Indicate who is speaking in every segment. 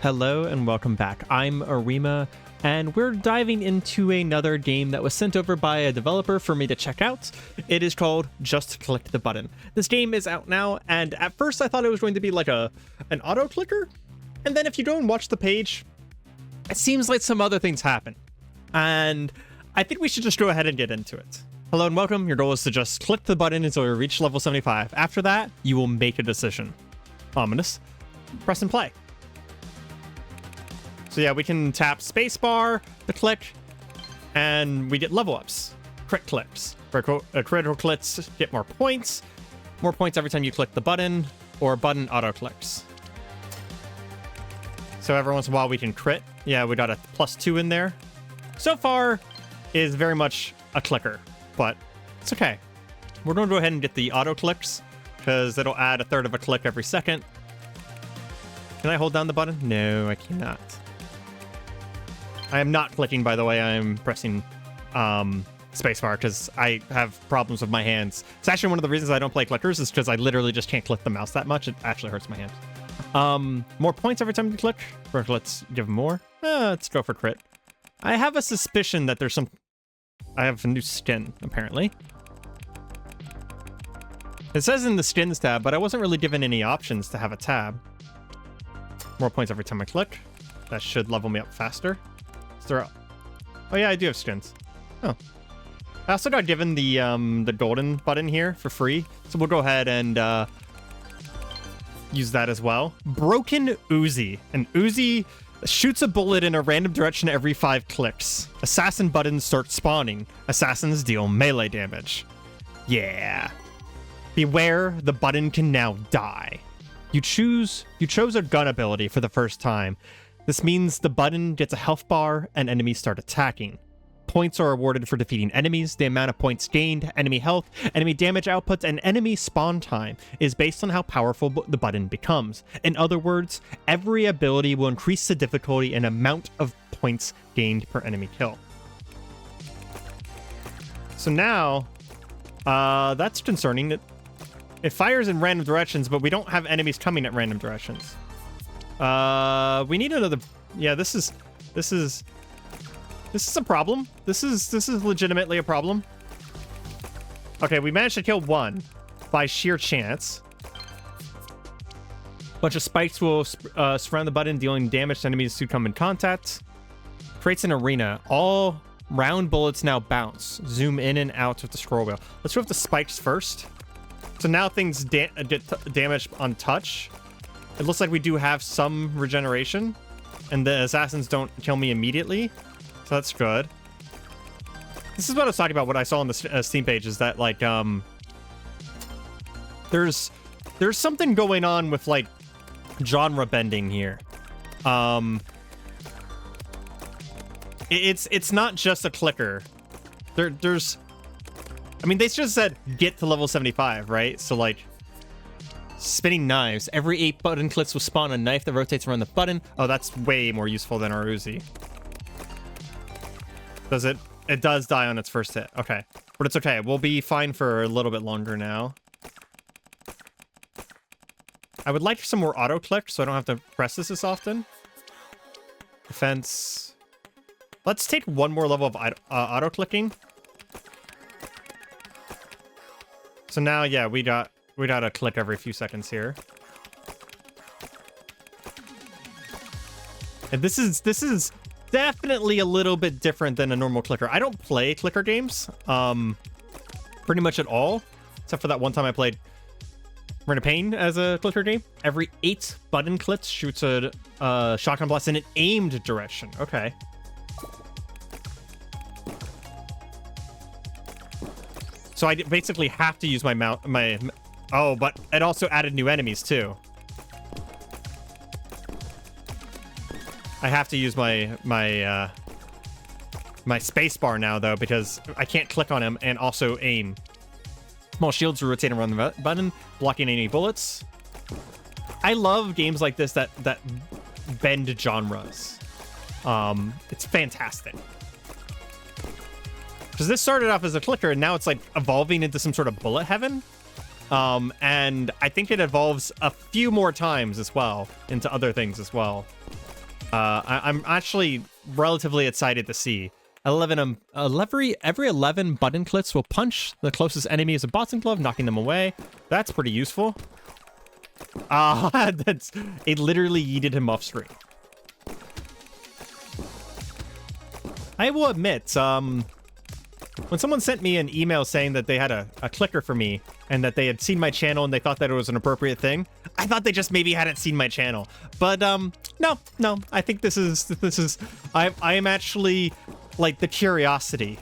Speaker 1: Hello and welcome back. I'm Areima, and we're diving into another game that was sent over by a developer for me to check out. It is called Just Click the Button. This game is out now, and at first I thought it was going to be like an auto clicker, and then if you go and watch the page, it seems like some other things happen. And I think we should just go ahead and get into it. Hello and welcome. Your goal is to just click the button until you reach level 75. After that, you will make a decision. Ominous. Press and play. So yeah, we can tap spacebar to click, and we get level ups. Crit clicks. For critical clicks, get more points. More points every time you click the button, or button auto clicks. So every once in a while we can crit. Yeah, we got a +2 in there. So far is very much a clicker, but it's okay. We're going to go ahead and get the auto clicks, because it'll add a third of a click every second. Can I hold down the button? No, I cannot. I am not clicking, by the way. I am pressing spacebar because I have problems with my hands. It's actually one of the reasons I don't play clickers is because I literally just can't click the mouse that much. It actually hurts my hands. More points every time you click. Let's give more. Let's go for crit. I have a suspicion that there's some... I have a new skin, apparently. It says in the skins tab, but I wasn't really given any options to have a tab. More points every time I click. That should level me up faster. Oh yeah, I do have skins. Oh. I also got given the golden button here for free, so we'll go ahead and use that as well. Broken Uzi. An Uzi shoots a bullet in a random direction every 5 clicks. Assassin buttons start spawning. Assassins deal melee damage. Yeah. Beware, the button can now die. You chose a gun ability for the first time. This means the button gets a health bar and enemies start attacking. Points are awarded for defeating enemies. The amount of points gained, enemy health, enemy damage outputs, and enemy spawn time is based on how powerful the button becomes. In other words, every ability will increase the difficulty and amount of points gained per enemy kill. So now, that's concerning. It fires in random directions, but we don't have enemies coming at random directions. We need another... Yeah, this is a problem. This is legitimately a problem. Okay, we managed to kill one by sheer chance. Bunch of spikes will surround the button, dealing damage to enemies who come in contact. Creates an arena. All round bullets now bounce. Zoom in and out with the scroll wheel. Let's go with the spikes first. So now things get damaged on touch. It looks like we do have some regeneration, and the assassins don't kill me immediately, so that's good. This is what I was talking about, what I saw on the Steam page, is that, like, there's something going on with, like, genre bending here. It's not just a clicker. There's... I mean, they just said, get to level 75, right? So, like... Spinning knives. Every 8 button clicks will spawn a knife that rotates around the button. Oh, that's way more useful than our Uzi. Does it? It does die on its first hit. Okay. But it's okay. We'll be fine for a little bit longer now. I would like some more auto click so I don't have to press this as often. Defense. Let's take one more level of auto clicking. So now, yeah, we gotta click every few seconds here. And this is definitely a little bit different than a normal clicker. I don't play clicker games, pretty much at all, except for that one time I played Run of Pain as a clicker game. Every 8 button clicks shoots a shotgun blast in an aimed direction. Okay. So I basically have to use my oh, but it also added new enemies, too. I have to use my spacebar now, though, because I can't click on him and also aim. Small shields rotate around the button, blocking any bullets. I love games like this that bend genres. It's fantastic. Because this started off as a clicker, and now it's, like, evolving into some sort of bullet heaven. And I think it evolves a few more times as well into other things as well. I'm actually relatively excited to see. Every 11 button clicks will punch the closest enemy as a boxing glove, knocking them away. That's pretty useful. It literally yeeted him off screen. I will admit, when someone sent me an email saying that they had a clicker for me and that they had seen my channel and they thought that it was an appropriate thing, I thought they just maybe hadn't seen my channel. But no, I think I am actually, like, the curiosity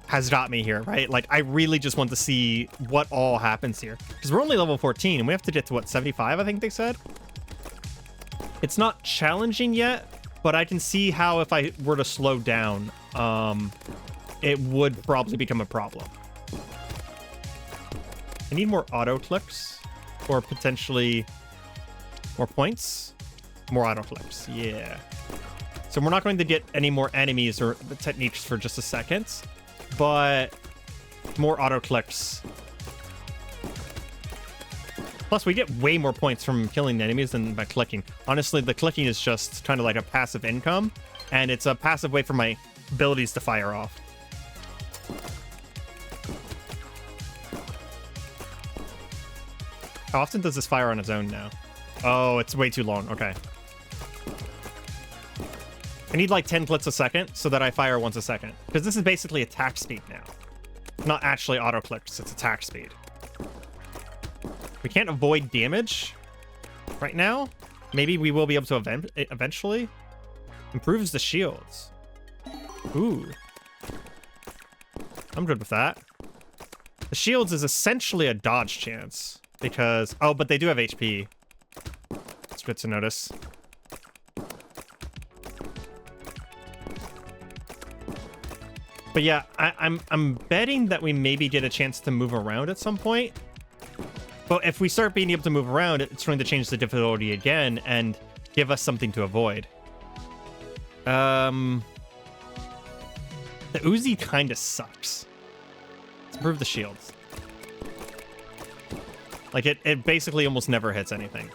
Speaker 1: has got me here, right? Like, I really just want to see what all happens here. Because we're only level 14 and we have to get to, what, 75, I think they said? It's not challenging yet, but I can see how if I were to slow down, it would probably become a problem. I need more auto clicks, or potentially more points. More auto clicks, yeah. So we're not going to get any more enemies or techniques for just a second, but more auto clicks. Plus, we get way more points from killing enemies than by clicking. Honestly, the clicking is just kind of like a passive income, and it's a passive way for my abilities to fire off. How often does this fire on its own now? Oh, it's way too long. Okay. I need like 10 clicks a second so that I fire once a second. Because this is basically attack speed now. Not actually auto clicks, it's attack speed. We can't avoid damage right now. Maybe we will be able to eventually. Improves the shields. Ooh. I'm good with that. The shields is essentially a dodge chance. Because... oh, but they do have HP. It's good to notice. But yeah, I'm betting that we maybe get a chance to move around at some point. But if we start being able to move around, it's going to change the difficulty again and give us something to avoid. The Uzi kind of sucks. Let's improve the shields. Like, it basically almost never hits anything.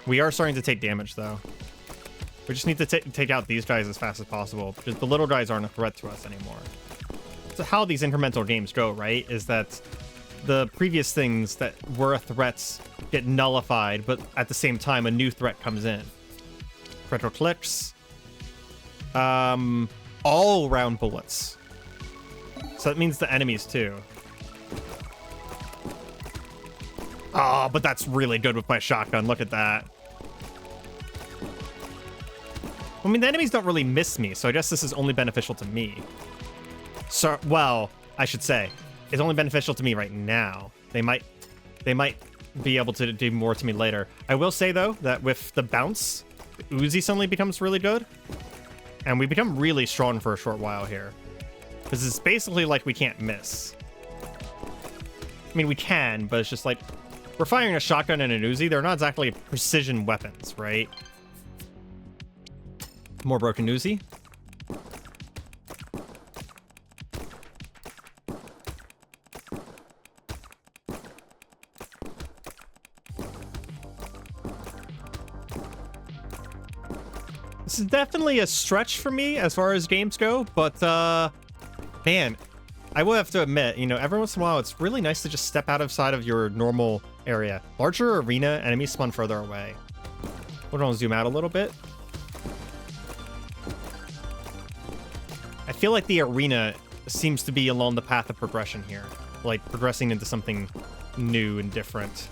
Speaker 1: We are starting to take damage, though. We just need to take out these guys as fast as possible, because the little guys aren't a threat to us anymore. So how these incremental games go, right, is that the previous things that were threats get nullified, but at the same time, a new threat comes in. Retro clicks. All round bullets. So that means the enemies, too. Oh, but that's really good with my shotgun. Look at that. I mean, the enemies don't really miss me, so I guess this is only beneficial to me. So, well, I should say, it's only beneficial to me right now. They might be able to do more to me later. I will say, though, that with the bounce, the Uzi suddenly becomes really good. And we become really strong for a short while here. Because it's basically like we can't miss. I mean, we can, but it's just like... we're firing a shotgun and an Uzi. They're not exactly precision weapons, right? More broken Uzi. This is definitely a stretch for me as far as games go, but man, I will have to admit, you know, every once in a while, it's really nice to just step outside of your normal area. Larger arena, enemies spawn further away. We're gonna zoom out a little bit. I feel like the arena seems to be along the path of progression here, like progressing into something new and different.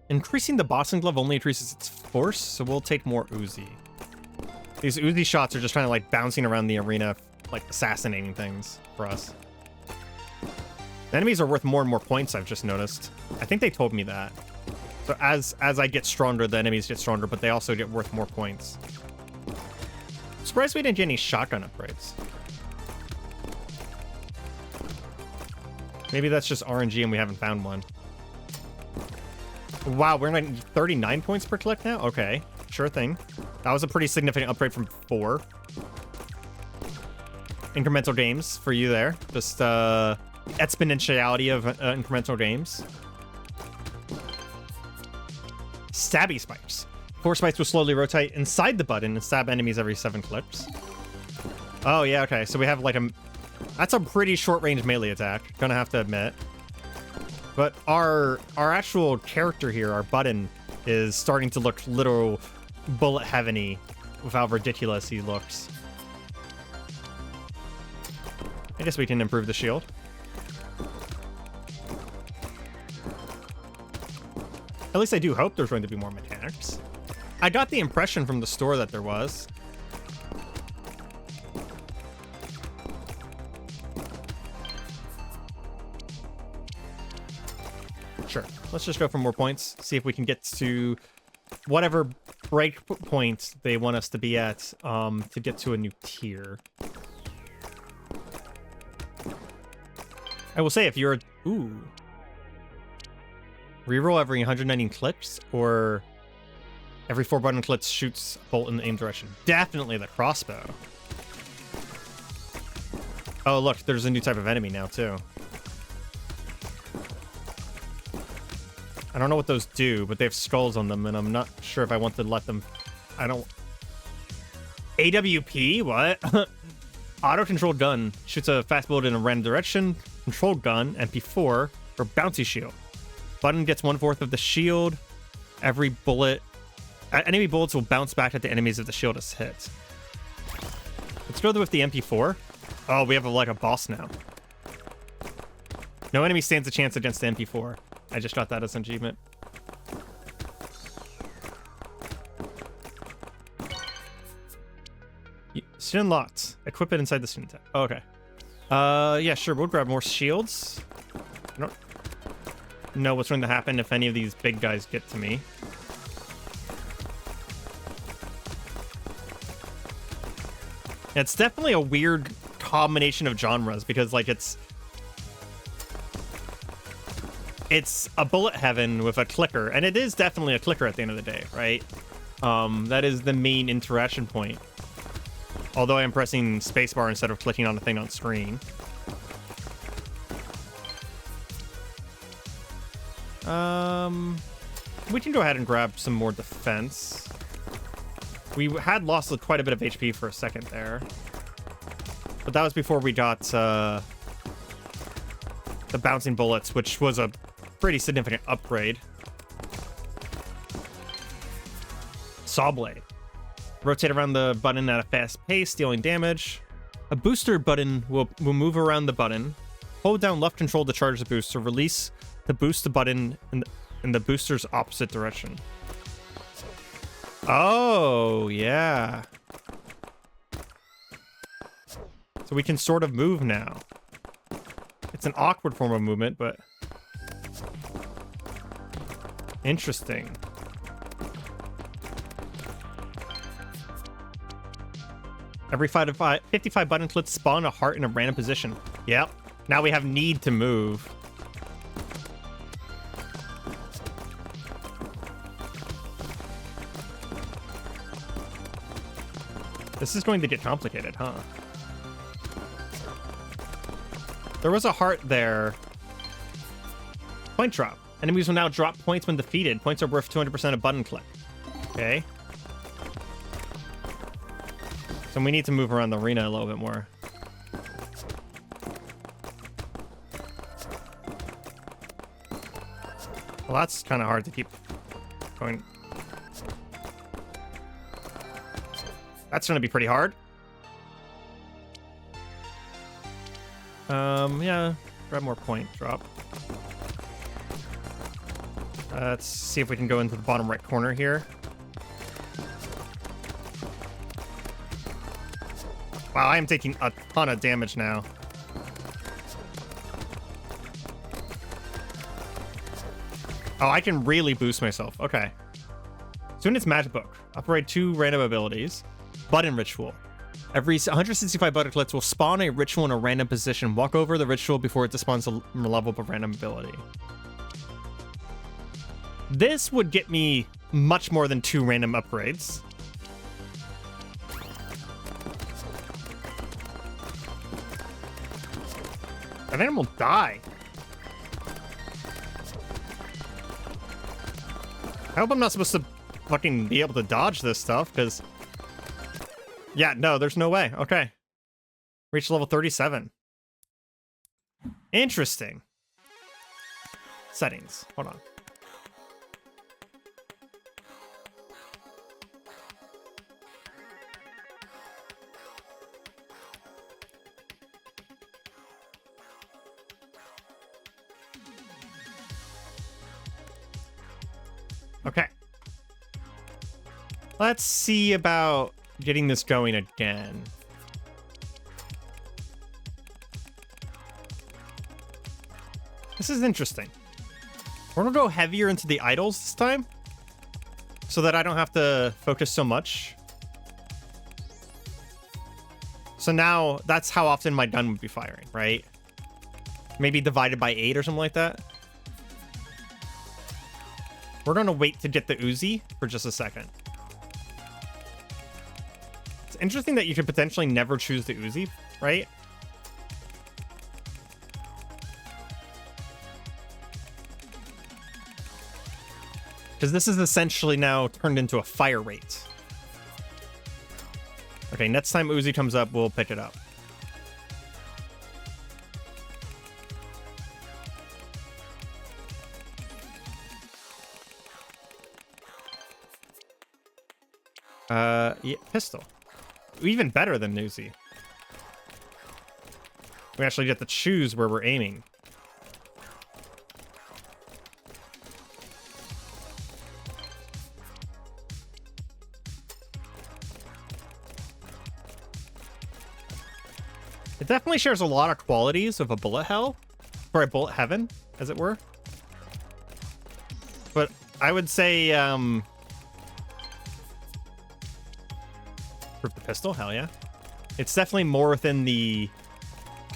Speaker 1: Increasing the boxing glove only increases its force, so we'll take more Uzi. These Uzi shots are just trying to, like, bouncing around the arena, like, assassinating things for us. The enemies are worth more and more points, I've just noticed. I think they told me that. So as I get stronger, the enemies get stronger, but they also get worth more points. I'm surprised we didn't get any shotgun upgrades. Maybe that's just RNG and we haven't found one. Wow, we're like 39 points per click now? Okay, sure thing. That was a pretty significant upgrade from 4. Incremental games for you there. Just exponentiality of incremental games. Stabby spikes. 4 spikes will slowly rotate inside the button and stab enemies every 7 clicks. Oh, yeah, okay. So we have like a... That's a pretty short-range melee attack, gonna have to admit. But our actual character here, our button, is starting to look little bullet heaven-y with how ridiculous he looks. I guess we can improve the shield. At least I do hope there's going to be more mechanics. I got the impression from the store that there was. Sure. Let's just go for more points. See if we can get to whatever break point they want us to be at to get to a new tier. I will say if you're... Ooh. Reroll every 119 clicks, or every 4 button clicks shoots a bolt in the aim direction. Definitely the crossbow. Oh, look, there's a new type of enemy now, too. I don't know what those do, but they have skulls on them, and I'm not sure if I want to let them... I don't... AWP? What? Auto-controlled gun. Shoots a fast bullet in a random direction. Controlled gun, MP4, or bouncy shield. Button gets 1/4 of the shield. Every bullet... Enemy bullets will bounce back at the enemies if the shield is hit. Let's go with the MP4. Oh, we have like a boss now. No enemy stands a chance against the MP4. I just got that as an achievement. Student locked. Equip it inside the student tab. Oh, okay. Yeah, sure. We'll grab more shields. I don't know what's going to happen if any of these big guys get to me. It's definitely a weird combination of genres because, like, it's a bullet heaven with a clicker, and it is definitely a clicker at the end of the day, right? That is the main interaction point. Although I am pressing spacebar instead of clicking on a thing on screen. We can go ahead and grab some more defense. We had lost quite a bit of HP for a second there. But that was before we got the bouncing bullets, which was a pretty significant upgrade. Saw blade. Rotate around the button at a fast pace, dealing damage. A booster button will move around the button. Hold down left control to charge the booster. Release to boost the button in the booster's opposite direction. Oh, yeah. So we can sort of move now. It's an awkward form of movement, but... Interesting. Every 55 button clicks spawn a heart in a random position. Yep. Now we have need to move. This is going to get complicated, huh? There was a heart there. Point drop. Enemies will now drop points when defeated. Points are worth 200% of button click. Okay. So we need to move around the arena a little bit more. Well, that's kind of hard to keep going. That's going to be pretty hard. Yeah, grab more point drop. Let's see if we can go into the bottom right corner here. Wow, I am taking a ton of damage now. Oh, I can really boost myself. Okay. Student's Magic Book. Upgrade 2 random abilities. Button Ritual. Every 165 butter clicks will spawn a ritual in a random position. Walk over the ritual before it spawns a level up of random ability. This would get me much more than 2 random upgrades. That animal die. I hope I'm not supposed to fucking be able to dodge this stuff, because... Yeah, no, there's no way. Okay. Reach level 37. Interesting. Settings. Hold on. Okay. Let's see about getting this going again. This is interesting. We're gonna go heavier into the idols this time, so that I don't have to focus so much. So now that's how often my gun would be firing, right? Maybe divided by 8 or something like that. We're gonna wait to get the Uzi for just a second. It's interesting that you could potentially never choose the Uzi, right? Because this is essentially now turned into a fire rate. Okay, next time Uzi comes up, we'll pick it up. Yeah, pistol. Even better than Uzi. We actually get to choose where we're aiming. It definitely shares a lot of qualities of a bullet hell, or a bullet heaven, as it were. But I would say, for the pistol, hell yeah. It's definitely more within the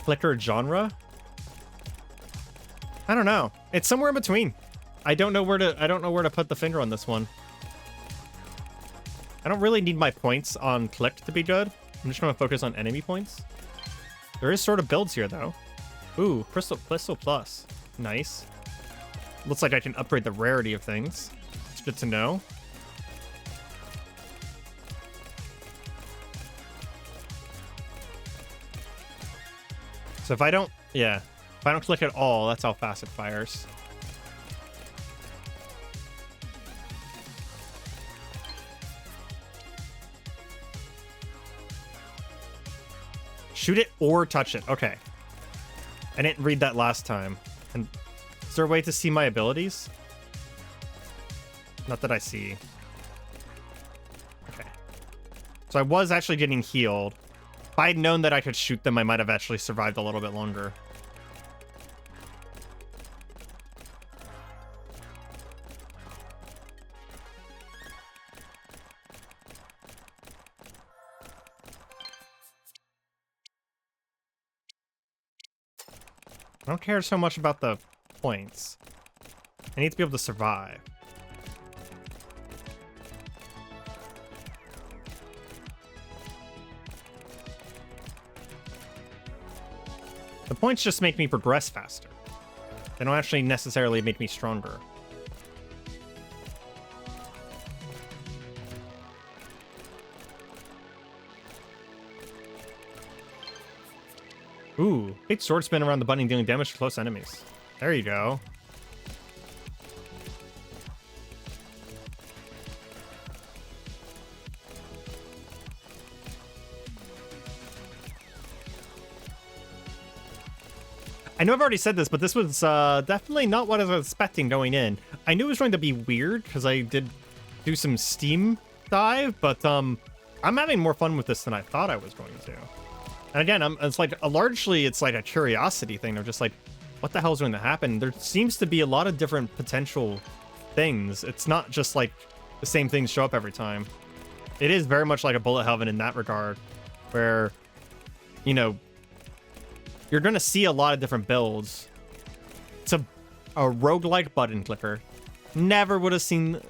Speaker 1: clicker genre. I don't know. It's somewhere in between. I don't know where to put the finger on this one. I don't really need my points on click to be good. I'm just going to focus on enemy points. There is sort of builds here, though. Ooh, Pistol Plus. Nice. Looks like I can upgrade the rarity of things. It's good to know. So if I don't click at all, that's how fast it fires. Shoot it or touch it. Okay. I didn't read that last time. And is there a way to see my abilities? Not that I see. Okay. So I was actually getting healed. If I had known that I could shoot them, I might have actually survived a little bit longer. I don't care so much about the points. I need to be able to survive. The points just make me progress faster. They don't actually necessarily make me stronger. Ooh, big sword spin around the button dealing damage to close enemies. There you go. I know I've already said this, but this was definitely not what I was expecting going in. I knew it was going to be weird because I did do some Steam dive, but I'm having more fun with this than I thought I was going to. And again, it's like largely it's like a curiosity thing. They're just like, what the hell is going to happen? There seems to be a lot of different potential things. It's not just like the same things show up every time. It is very much like a bullet heaven in that regard. where, you know, you're going to see a lot of different builds. It's a roguelike button clicker. Never would have seen...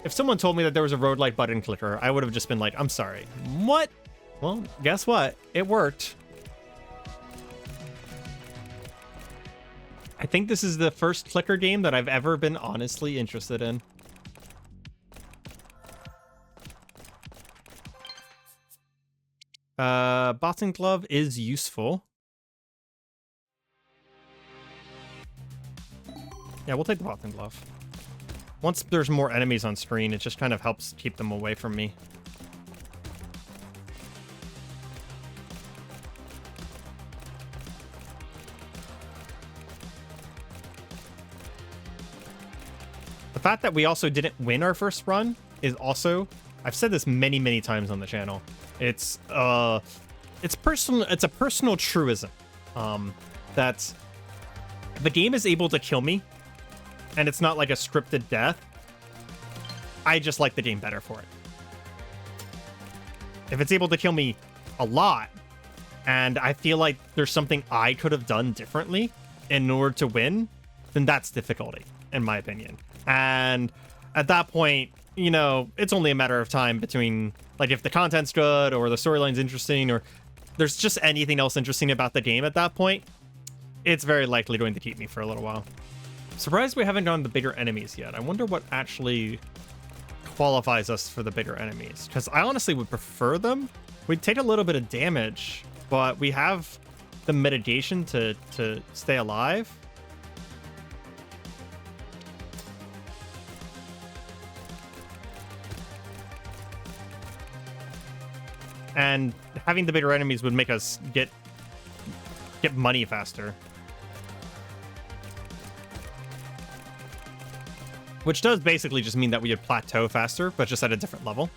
Speaker 1: If someone told me that there was a roguelike button clicker, I would have just been like, I'm sorry. What? Well, guess what? It worked. I think this is the first clicker game that I've ever been honestly interested in. Boxing glove is useful. Yeah, we'll take the boxing glove. Once there's more enemies on screen, it just kind of helps keep them away from me. The fact that we also didn't win our first run is also, I've said this many, many times on the channel. It's personal. It's a personal truism that if the game is able to kill me, and it's not like a scripted death, I just like the game better for it. If it's able to kill me a lot, and I feel like there's something I could have done differently in order to win, then that's difficulty, in my opinion. And at that point, you know, it's only a matter of time between, like, if the content's good, or the storyline's interesting, or there's just anything else interesting about the game at that point, it's very likely going to keep me for a little while. Surprised we haven't gone the bigger enemies yet. I wonder what actually qualifies us for the bigger enemies, because I honestly would prefer them. We'd take a little bit of damage, but we have the mitigation to stay alive. And having the bigger enemies would make us get money faster. Which does basically just mean that we would plateau faster, but just at a different level.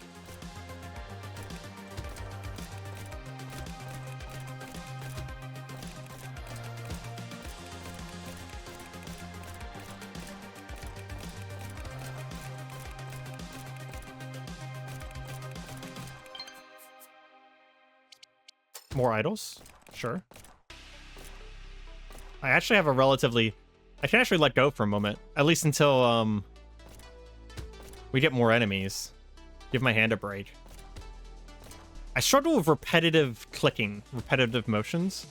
Speaker 1: More idols? Sure. I actually have a relatively... I can actually let go for a moment. At least until, we get more enemies. Give my hand a break. I struggle with repetitive clicking, repetitive motions.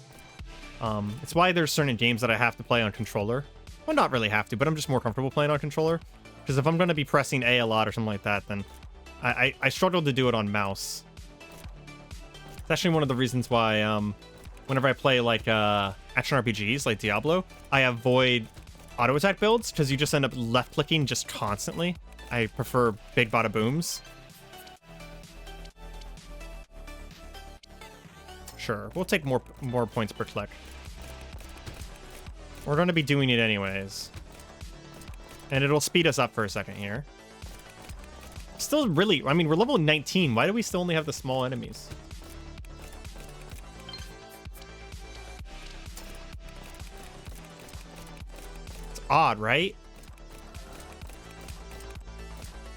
Speaker 1: It's why there's certain games that I have to play on controller. Well, not really have to, but I'm just more comfortable playing on controller. Because if I'm going to be pressing A a lot or something like that, then I struggle to do it on mouse. It's actually one of the reasons why, whenever I play, like, action RPGs, like Diablo, I avoid auto attack builds, because you just end up left-clicking just constantly. I prefer big bada booms. Sure, we'll take more points per click. We're going to be doing it anyways. And it'll speed us up for a second here. Still really... I mean, we're level 19. Why do we still only have the small enemies? It's odd, right?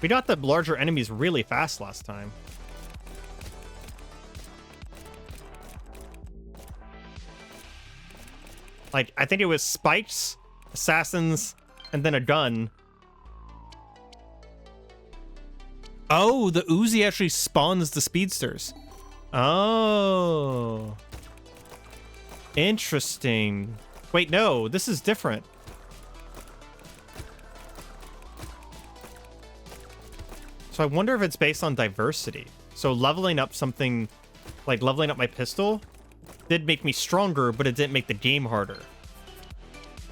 Speaker 1: We got the larger enemies really fast last time. Like, I think it was spikes, assassins, and then a gun. Oh, the Uzi actually spawns the speedsters. Oh. Interesting. Wait, no, this is different. So I wonder if it's based on diversity. So leveling up something, like leveling up my pistol, did make me stronger, but it didn't make the game harder.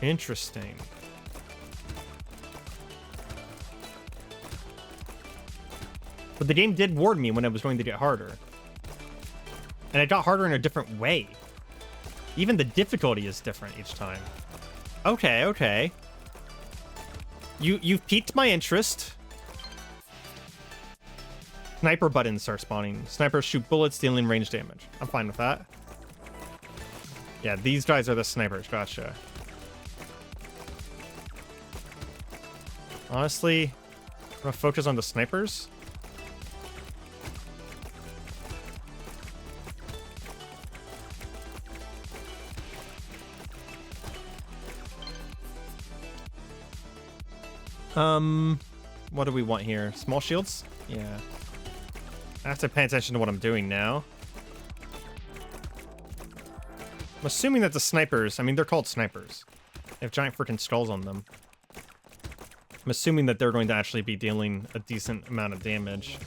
Speaker 1: Interesting. But the game did warn me when it was going to get harder. And it got harder in a different way. Even the difficulty is different each time. Okay, okay. You've piqued my interest. Sniper buttons start spawning. Snipers shoot bullets, dealing range damage. I'm fine with that. Yeah, these guys are the snipers. Gotcha. Honestly, I'm gonna focus on the snipers. What do we want here? Small shields? Yeah. I have to pay attention to what I'm doing now. I'm assuming that the snipers, I mean, they're called snipers. They have giant freaking skulls on them. I'm assuming that they're going to actually be dealing a decent amount of damage.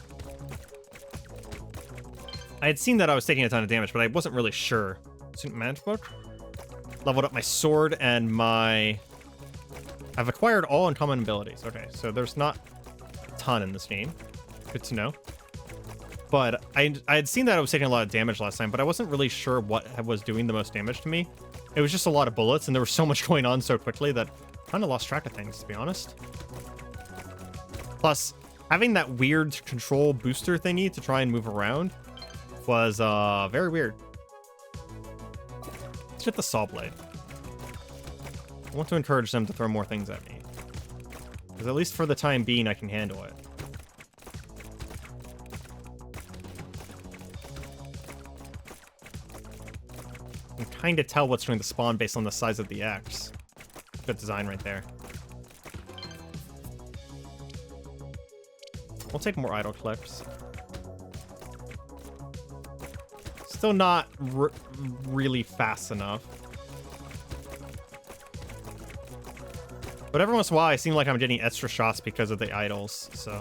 Speaker 1: I had seen that I was taking a ton of damage, but I wasn't really sure. Student management book? Leveled up my sword and my... I've acquired all uncommon abilities. Okay, so there's not a ton in this game. Good to know. But I had seen that I was taking a lot of damage last time, but I wasn't really sure what was doing the most damage to me. It was just a lot of bullets, and there was so much going on so quickly that I kind of lost track of things, to be honest. Plus, having that weird control booster thingy to try and move around was very weird. Let's get the saw blade. I want to encourage them to throw more things at me. Because at least for the time being, I can handle it. I can kind of tell what's going to spawn based on the size of the axe. Good design right there. We'll take more idle clips. Still not really fast enough. But every once in a while, I seem like I'm getting extra shots because of the idols, so...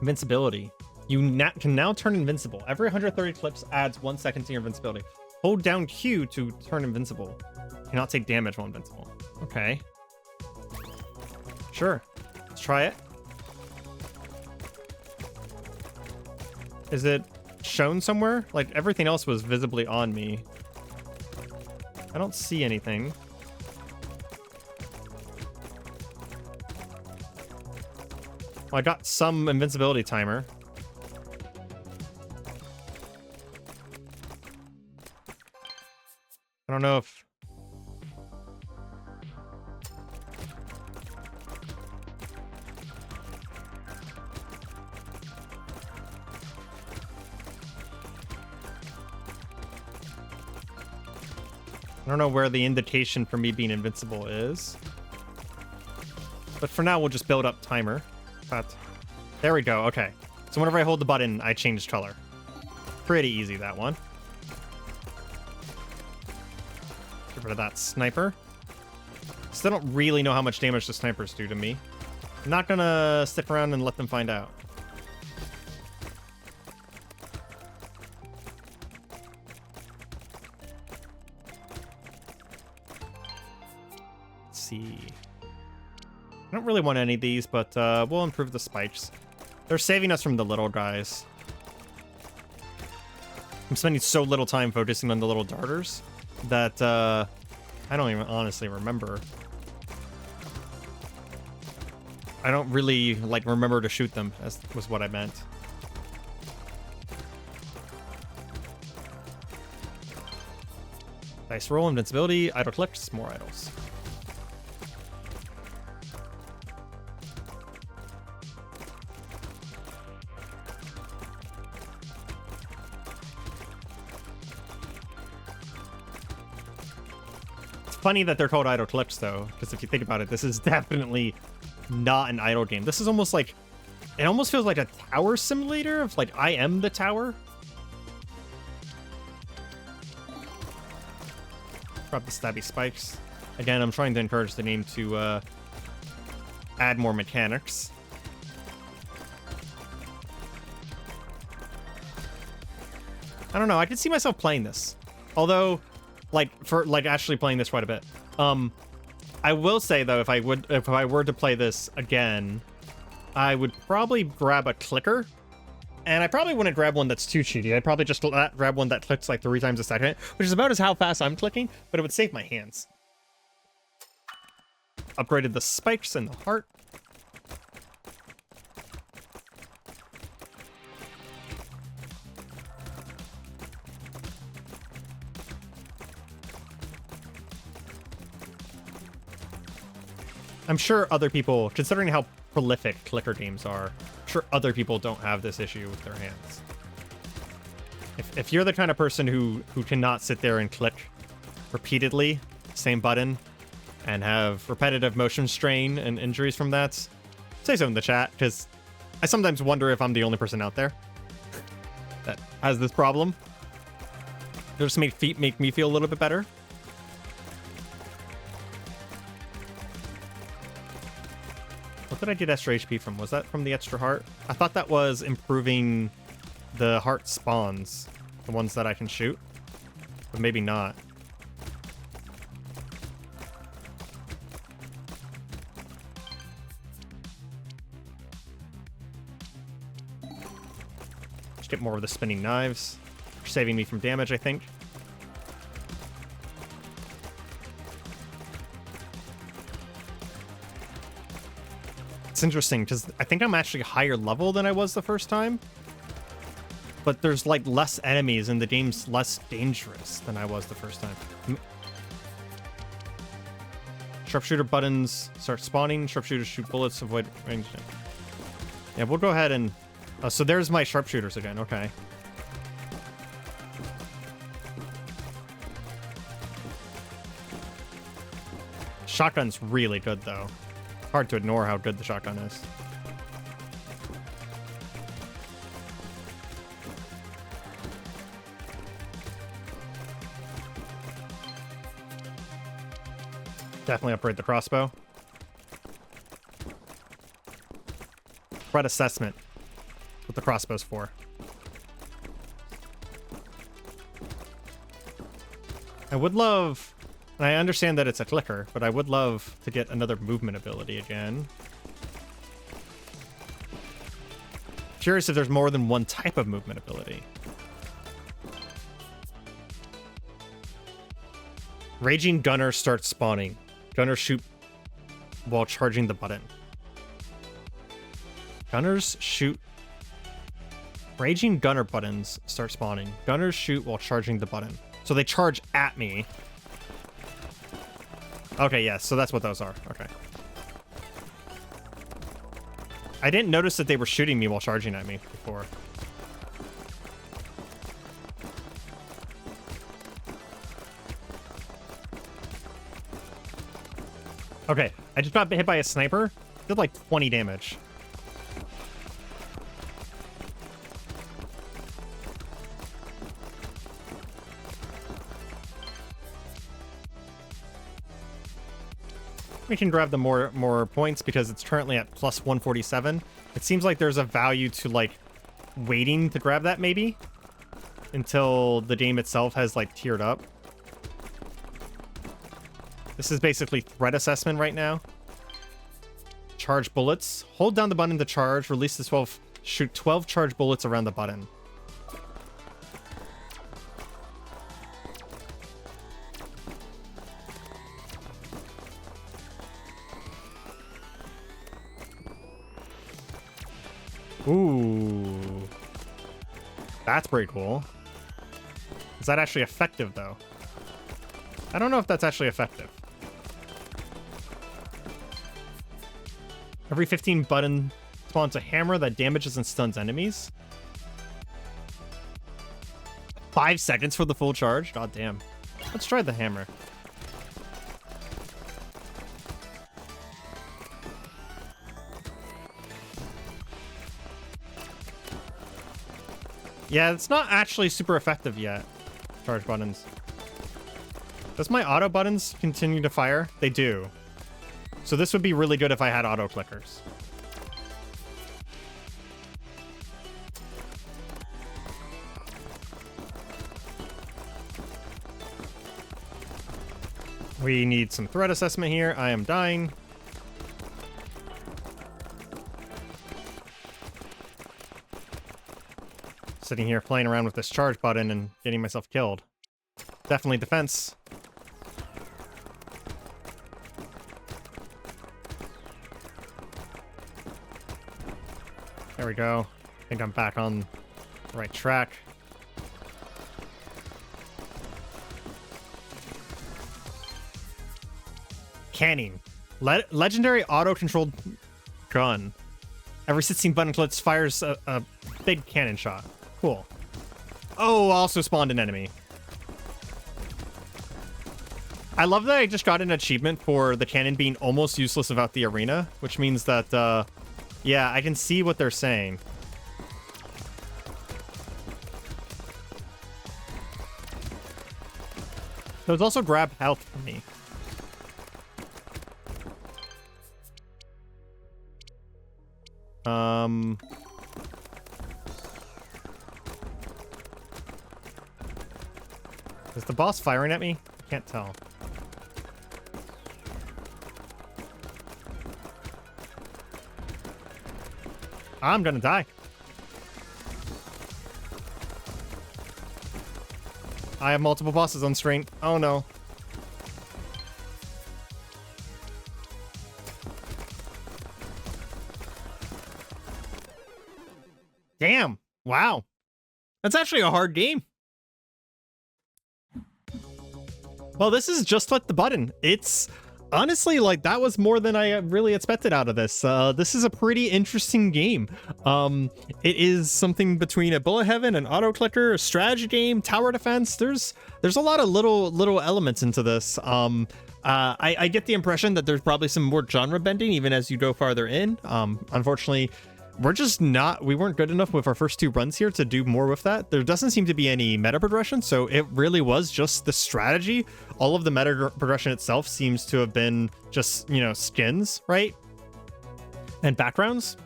Speaker 1: Invincibility. You can now turn invincible. Every 130 clips adds 1 second to your invincibility. Hold down Q to turn invincible. Cannot take damage while invincible. Okay. Sure. Let's try it. Is it shown somewhere? Like, everything else was visibly on me. I don't see anything. Well, I got some invincibility timer. I don't know if... I don't know where the indication for me being invincible is. But for now, we'll just build up timer. But there we go. Okay. So whenever I hold the button, I change color. Pretty easy, that one. Get rid of that sniper. Still don't really know how much damage the snipers do to me. I'm not gonna stick around and let them find out. Let's see. I don't really want any of these, but we'll improve the spikes. They're saving us from the little guys. I'm spending so little time focusing on the little darters that I don't even honestly remember. I don't really like remember to shoot them, as was what I meant. Dice roll, invincibility, idle clicks, more idols. Funny that they're called idle clips though, because if you think about it, this is definitely not an idle game. This is almost like, it almost feels like a tower simulator of like I am the tower. Drop the stabby spikes. Again, I'm trying to encourage the game to add more mechanics. I don't know, I could see myself playing this. Although, like actually playing this quite a bit. I will say though, if I were to play this again, I would probably grab a clicker, and I probably wouldn't grab one that's too cheaty. I'd probably just grab one that clicks like 3 times a second, which is about as how fast I'm clicking, but it would save my hands. Upgraded the spikes and the heart. I'm sure other people, considering how prolific clicker games are, I'm sure other people don't have this issue with their hands. If you're the kind of person who cannot sit there and click repeatedly, same button, and have repetitive motion strain and injuries from that, say so in the chat, because I sometimes wonder if I'm the only person out there that has this problem. It'll just make me feel a little bit better. What did I get extra HP from? Was that from the extra heart? I thought that was improving the heart spawns, the ones that I can shoot, but maybe not. Just get more of the spinning knives. They're saving me from damage, I think. It's interesting because I think I'm actually higher level than I was the first time, but there's like less enemies and the game's less dangerous than I was the first time. Sharpshooter buttons start spawning. Sharpshooters shoot bullets, avoid range. Yeah, we'll go ahead and... so there's my sharpshooters again. Okay. Shotgun's really good, though. Hard to ignore how good the shotgun is. Definitely upgrade the crossbow. Threat assessment. What the crossbow's for. I would love... And I understand that it's a clicker, but I would love to get another movement ability again. Curious if there's more than one type of movement ability. Raging Gunner starts spawning. Gunners shoot while charging the button. Gunners shoot... Raging Gunner buttons start spawning. Gunners shoot while charging the button. So they charge at me. Okay, yes, so that's what those are. Okay. I didn't notice that they were shooting me while charging at me before. Okay, I just got hit by a sniper. Did like 20 damage. We can grab the more points because it's currently at plus 147. It seems like there's a value to like waiting to grab that maybe until the game itself has like tiered up. This is basically threat assessment right now. Charge bullets. Hold down the button to charge. Release the 12. Shoot 12 charge bullets around the button. Ooh. That's pretty cool. Is that actually effective, though? I don't know if that's actually effective. Every 15 button spawns a hammer that damages and stuns enemies. 5 seconds for the full charge? God damn. Let's try the hammer. Yeah, it's not actually super effective yet. Charge buttons. Does my auto buttons continue to fire? They do. So this would be really good if I had auto clickers. We need some threat assessment here. I am dying. Sitting here playing around with this charge button and getting myself killed. Definitely defense. There we go. I think I'm back on the right track. Canning. Legendary auto-controlled gun. Every 16 button clicks fires a big cannon shot. Cool. Oh, also spawned an enemy. I love that I just got an achievement for the cannon being almost useless without the arena, which means that, yeah, I can see what they're saying. Those also grab health from me. Is the boss firing at me? I can't tell. I'm gonna die. I have multiple bosses on screen. Oh no. Damn. Wow. That's actually a hard game. Well, this is Just Let the Button. It's honestly, like, that was more than I really expected out of this. This is a pretty interesting game. It is something between a bullet heaven, an auto clicker, a strategy game, tower defense. There's a lot of little elements into this. I get the impression that there's probably some more genre bending even as you go farther in. Unfortunately, we weren't good enough with our first 2 runs here to do more with that. There doesn't seem to be any meta progression, so it really was just the strategy. All of the meta progression itself seems to have been just, you know, skins, right? And backgrounds.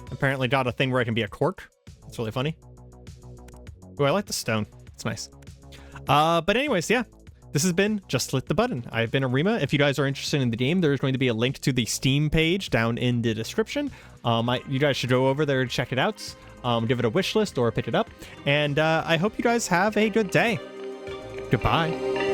Speaker 1: Apparently got a thing where I can be a cork. That's really funny. Oh, I like the stone. It's nice. But anyways, yeah. This has been Just Let the Button. I've been Areima. If you guys are interested in the game, there's going to be a link to the Steam page down in the description. You guys should go over there and check it out. Give it a wish list or pick it up. And I hope you guys have a good day. Goodbye.